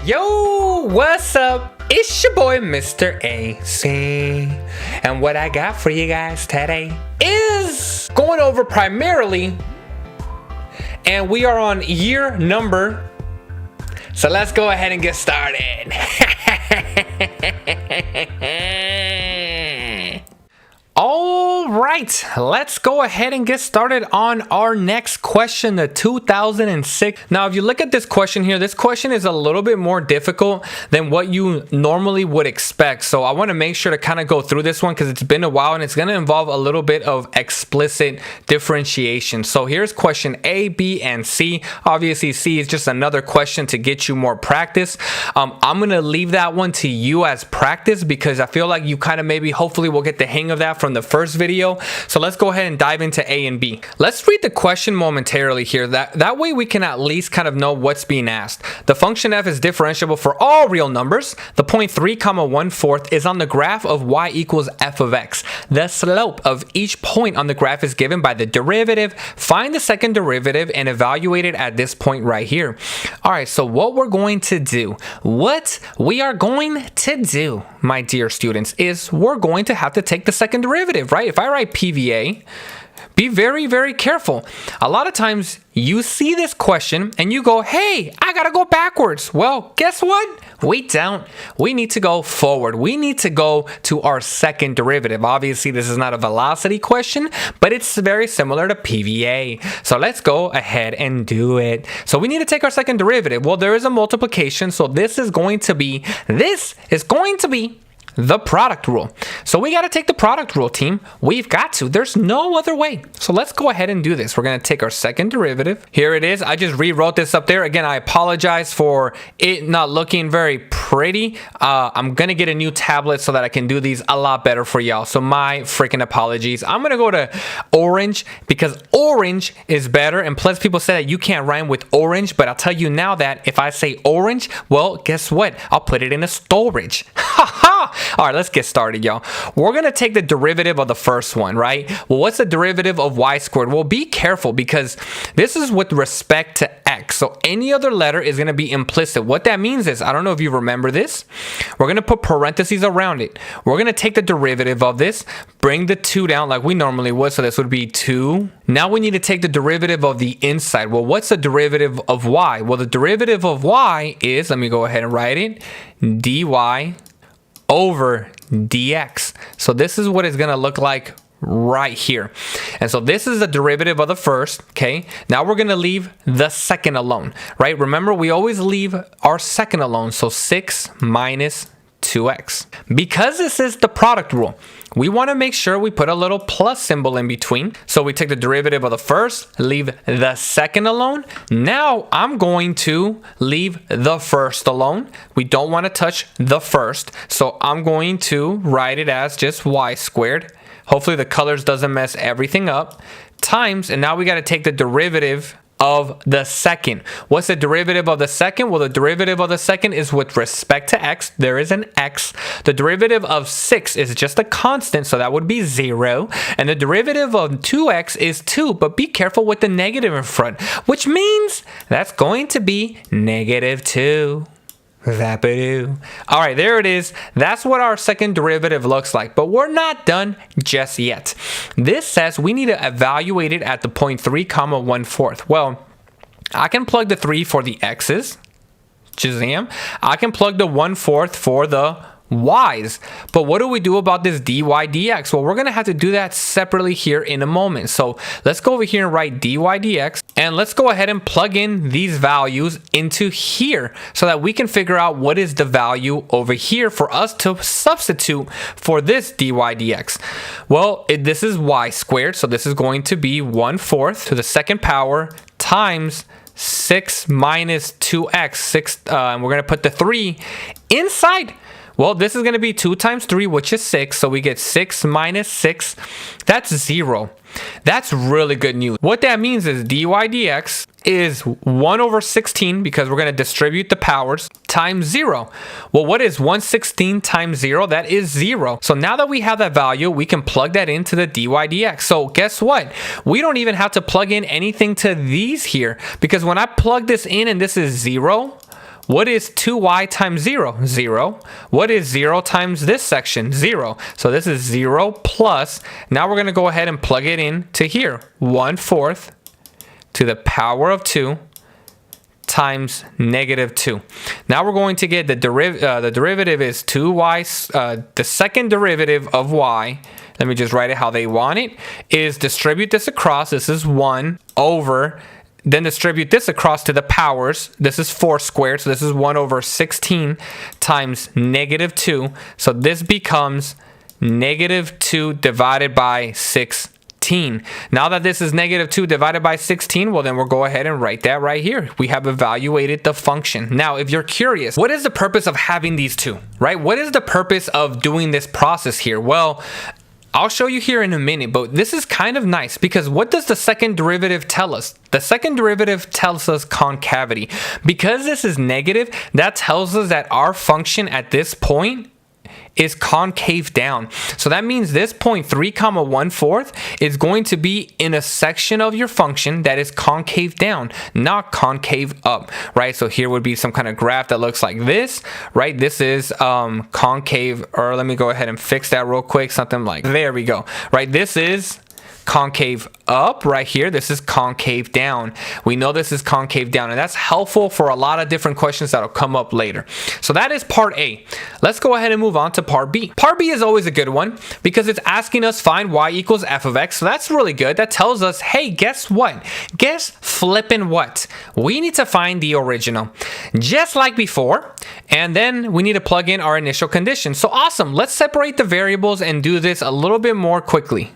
Yo, what's up? It's your boy, Mr. AC. And what I got for you guys today is going over primarily, and we are on year number. So let's go ahead and get started. All right, let's go ahead and get started on our next question, the 2006. Now, if you look at this question here, this question is a little bit more difficult than what you normally would expect. So I want to make sure to kind of go through this one because it's been a while and it's going to involve a little bit of explicit differentiation. So here's question A, B, and C. Obviously, C is just another question to get you more practice. I'm going to leave that one to you as practice because I feel like you kind of hopefully will get the hang of that from the first video. So let's go ahead and dive into A and B. Let's read the question momentarily here. That way we can at least kind of know what's being asked. The function f is differentiable for all real numbers. The point 3, 1/4 is on the graph of y equals f of x. The slope of each point on the graph is given by the derivative. Find the second derivative and evaluate it at this point right here. All right, so what we're going to do, my dear students, is we're going to have to take the second derivative, right? If I write PVA, be very, very careful. A lot of times you see this question and you go, hey, I gotta go backwards. Well, guess what? We don't. We need to go forward. We need to go to our second derivative. Obviously, this is not a velocity question, but it's very similar to PVA. So let's go ahead and do it. So we need to take our second derivative. Well, there is a multiplication. So this is going to be the product rule. So we got to take the product rule, team. We've got to. There's no other way. So let's go ahead and do this. We're going to take our second derivative. Here it is. I just rewrote this up there. Again, I apologize for it not looking very pretty. I'm going to get a new tablet so that I can do these a lot better for y'all. So my freaking apologies. I'm going to go to orange because orange is better. And plus people say that you can't rhyme with orange, but I'll tell you now that if I say orange, well, guess what? I'll put it in a storage. Ha ha! All right, let's get started, y'all. We're going to take the derivative of the first one, right? Well, what's the derivative of y squared? Well, be careful because this is with respect to x. So any other letter is going to be implicit. What that means is, I don't know if you remember this, we're going to put parentheses around it. We're going to take the derivative of this, bring the 2 down like we normally would. So this would be 2. Now we need to take the derivative of the inside. Well, what's the derivative of y? Well, the derivative of y is, let me go ahead and write it, dy over dx. So this is what it's going to look like right here. And so this is the derivative of the first, okay? Now we're going to leave the second alone, right? Remember, we always leave our second alone. So 6 minus 2x. Because this is the product rule, we want to make sure we put a little plus symbol in between. So we take the derivative of the first, leave the second alone. Now I'm going to leave the first alone. We don't want to touch the first. So I'm going to write it as just y squared. Hopefully the colors doesn't mess everything up. Times, and now we got to take the derivative of the second. What's the derivative of the second? Well, the derivative of the second is with respect to x. There is an x. The derivative of 6 is just a constant, so that would be 0. And the derivative of 2x is 2, but be careful with the negative in front, which means that's going to be -2. Vapidoo. All right, there it is. That's what our second derivative looks like, but we're not done just yet. This says we need to evaluate it at the point 3, 1/4. Well, I can plug the 3 for the x's. Shazam. I can plug the 1/4 for the y's. But what do we do about this dy dx? Well, we're going to have to do that separately here in a moment. So let's go over here and write dy dx. And let's go ahead and plug in these values into here so that we can figure out what is the value over here for us to substitute for this dy dx. Well, this is y squared. So this is going to be 1/4 to the second power times 6 minus 2x. And we're going to put the 3 inside. Well, this is going to be 2 times 3, which is 6. So we get 6 minus 6. That's 0. That's really good news. What that means is dy dx is 1/16 because we're going to distribute the powers times 0. Well, what is 1/16 times 0? That is 0. So now that we have that value, we can plug that into the dy dx. So guess what? We don't even have to plug in anything to these here because when I plug this in and this is 0, What is 2y times 0? 0. What is 0 times this section? 0. So this is 0 plus. Now we're going to go ahead and plug it in to here. 1/4 to the power of 2 times negative 2. Now we're going to get the derivative is 2y, the second derivative of y. Let me just write it how they want it. Is distribute this across. This is 1 over. Then distribute this across to the powers. This is 4 squared, so this is 1 over 16 times negative 2. So this becomes negative 2 divided by 16. Now that this is negative 2 divided by 16, well then we'll go ahead and write that right here. We have evaluated the function. Now, if you're curious, what is the purpose of having these two, right? What is the purpose of doing this process here? Well, I'll show you here in a minute, but this is kind of nice because what does the second derivative tell us? The second derivative tells us concavity. Because this is negative, that tells us that our function at this point is concave down. So that means this point 3 comma 1/4 is going to be in a section of your function that is concave down, not concave up, right? So here would be some kind of graph that looks like this, right? This is concave, or let me go ahead and fix that real quick. Something like, there we go, right? This is concave up right here. This is concave down. We know this is concave down, and that's helpful for a lot of different questions that'll come up later. So that is part A. Let's go ahead and move on to part B. Part B is always a good one because it's asking us find y equals f of x. So that's really good. That tells us, hey, guess what? Guess flipping what? We need to find the original, just like before, and then we need to plug in our initial condition. So awesome. Let's separate the variables and do this a little bit more quickly.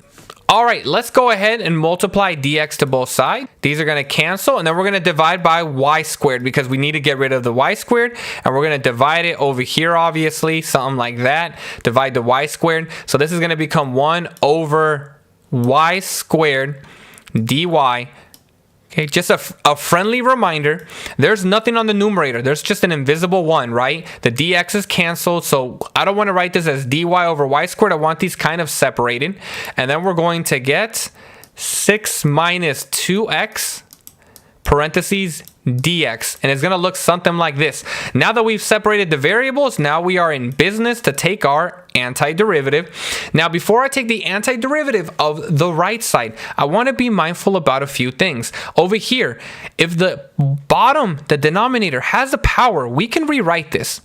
All right, let's go ahead and multiply dx to both sides. These are going to cancel, and then we're going to divide by y squared because we need to get rid of the y squared, and we're going to divide it over here, obviously, something like that. Divide the y squared. So this is going to become 1 over y squared dy. Okay, just a friendly reminder, there's nothing on the numerator. There's just an invisible 1, right? The dx is canceled, so I don't want to write this as dy over y squared. I want these kind of separated. And then we're going to get 6 minus 2x parentheses dx, and it's going to look something like this. Now that we've separated the variables, now we are in business to take our antiderivative. Now, before I take the antiderivative of the right side, I want to be mindful about a few things. Over here, if the bottom, the denominator, has a power, we can rewrite this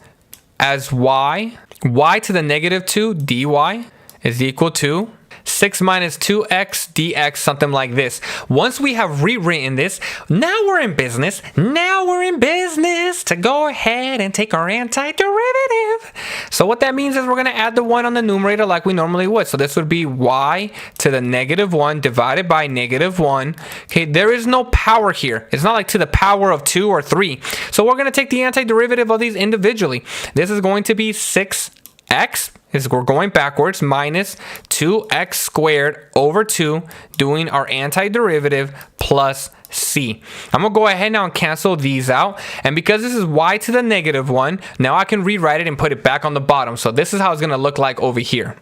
as y to the negative 2 dy is equal to 6 minus 2x dx, something like this. Once we have rewritten this, now we're in business. Now we're in business to go ahead and take our antiderivative. So what that means is we're going to add the 1 on the numerator like we normally would. So this would be y to the negative 1 divided by negative 1. Okay, there is no power here. It's not like to the power of 2 or 3. So we're going to take the antiderivative of these individually. This is going to be 6x. We're going backwards, minus 2x squared over 2, doing our antiderivative, plus c. I'm going to go ahead now and cancel these out. And because this is y to the negative 1, now I can rewrite it and put it back on the bottom. So this is how it's going to look like over here.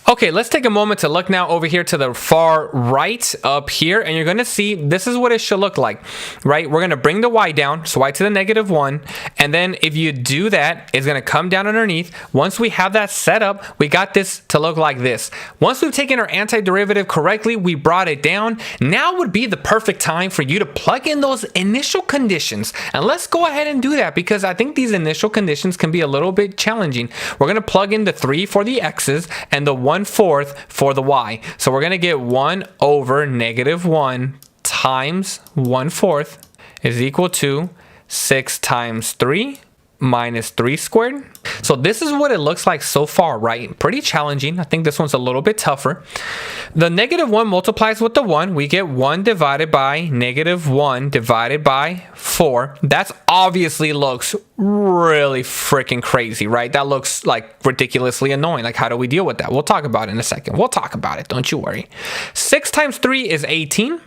Okay, let's take a moment to look now over here to the far right up here, and you're going to see this is what it should look like, right? We're going to bring the y down, so y to the negative 1, and then if you do that, it's going to come down underneath. Once we have that set up, we got this to look like this. Once we've taken our antiderivative correctly, we brought it down. Now would be the perfect time for you to plug in those initial conditions, and let's go ahead and do that because I think these initial conditions can be a little bit challenging. We're going to plug in the 3 for the x's and the 1/4 for the y. So we're going to get 1 over negative 1 times 1/4 is equal to 6 times 3 minus 3 squared. So this is what it looks like so far, right? Pretty challenging. I think this one's a little bit tougher. The negative 1 multiplies with the 1. We get 1 divided by negative 1 divided by 4. That's obviously looks really freaking crazy, right? That looks like ridiculously annoying. Like, how do we deal with that? We'll talk about it in a second. We'll talk about it. Don't you worry. 6 times 3 is 18.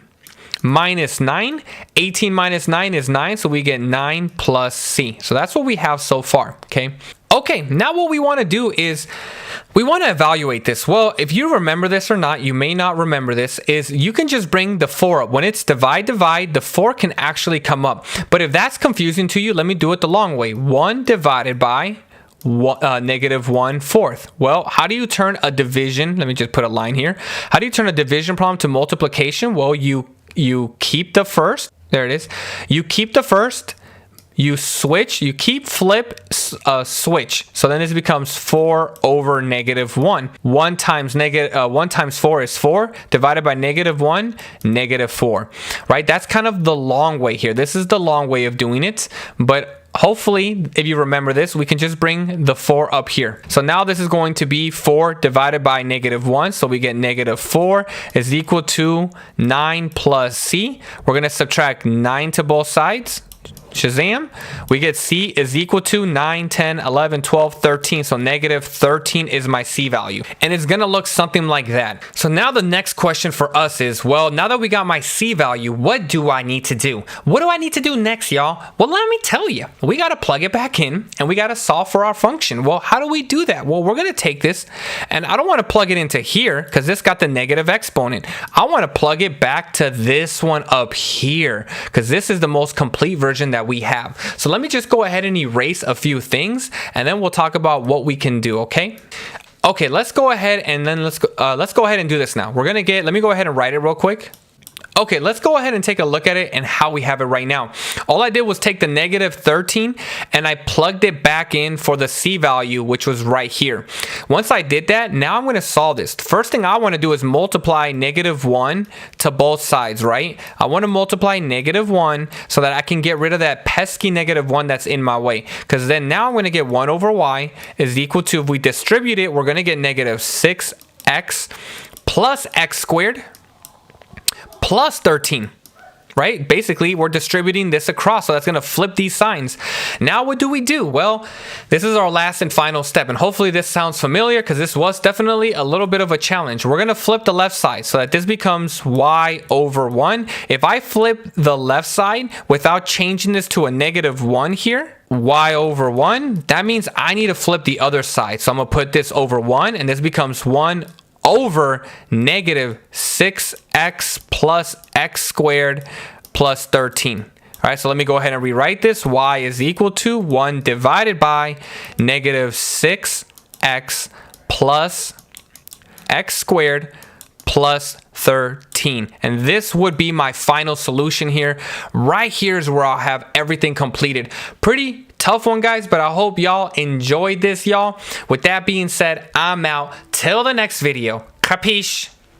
minus 9. 18 minus 9 is 9, so we get 9 plus c. So that's what we have so far, okay? Okay, now what we want to do is we want to evaluate this. Well, if you remember this or not, you may not remember this, is you can just bring the 4 up. When it's divide, the 4 can actually come up. But if that's confusing to you, let me do it the long way. 1 divided by negative 1/4. Well, how do you turn a division? Let me just put a line here. How do you turn a division problem to multiplication? Well, you keep the first. There it is. You keep the first. You switch, you keep flip, switch. So then this becomes 4 over negative 1. 1 times 4 is 4, divided by negative 1, negative 4. Right? That's kind of the long way here. This is the long way of doing it. But hopefully, if you remember this, we can just bring the 4 up here. So now this is going to be 4 divided by negative 1. So we get negative 4 is equal to 9 plus c. We're going to subtract 9 to both sides. Shazam, we get c is equal to 9, 10, 11, 12, 13. So negative 13 is my c value. And it's going to look something like that. So now the next question for us is, well, now that we got my c value, what do I need to do? What do I need to do next, y'all? Well, let me tell you. We got to plug it back in and we got to solve for our function. Well, how do we do that? Well, we're going to take this and I don't want to plug it into here because this got the negative exponent. I want to plug it back to this one up here because this is the most complete version that we have. So let me just go ahead and erase a few things and then we'll talk about what we can do, okay? Okay, let's go ahead and then let's go ahead and do this now. We're gonna let me go ahead and write it real quick. Okay, let's go ahead and take a look at it and how we have it right now. All I did was take the negative 13 and I plugged it back in for the c value, which was right here. Once I did that, now I'm going to solve this. First thing I want to do is multiply negative 1 to both sides, right? I want to multiply negative 1 so that I can get rid of that pesky negative 1 that's in my way. Because then now I'm going to get 1 over y is equal to, if we distribute it, we're going to get negative 6x plus x squared plus 13, right? Basically, we're distributing this across, so that's going to flip these signs. Now, what do we do? Well, this is our last and final step, and hopefully this sounds familiar because this was definitely a little bit of a challenge. We're going to flip the left side so that this becomes y over 1. If I flip the left side without changing this to a negative 1 here, y over 1, that means I need to flip the other side. So I'm going to put this over 1, and this becomes 1 over negative 6x plus x squared plus 13. All right, so let me go ahead and rewrite this. Y is equal to 1 divided by negative 6x plus x squared plus 13. And this would be my final solution here. Right here is where I'll have everything completed. Pretty tough one, guys, but I hope y'all enjoyed this, y'all. With that being said, I'm out. Till the next video. Capiche?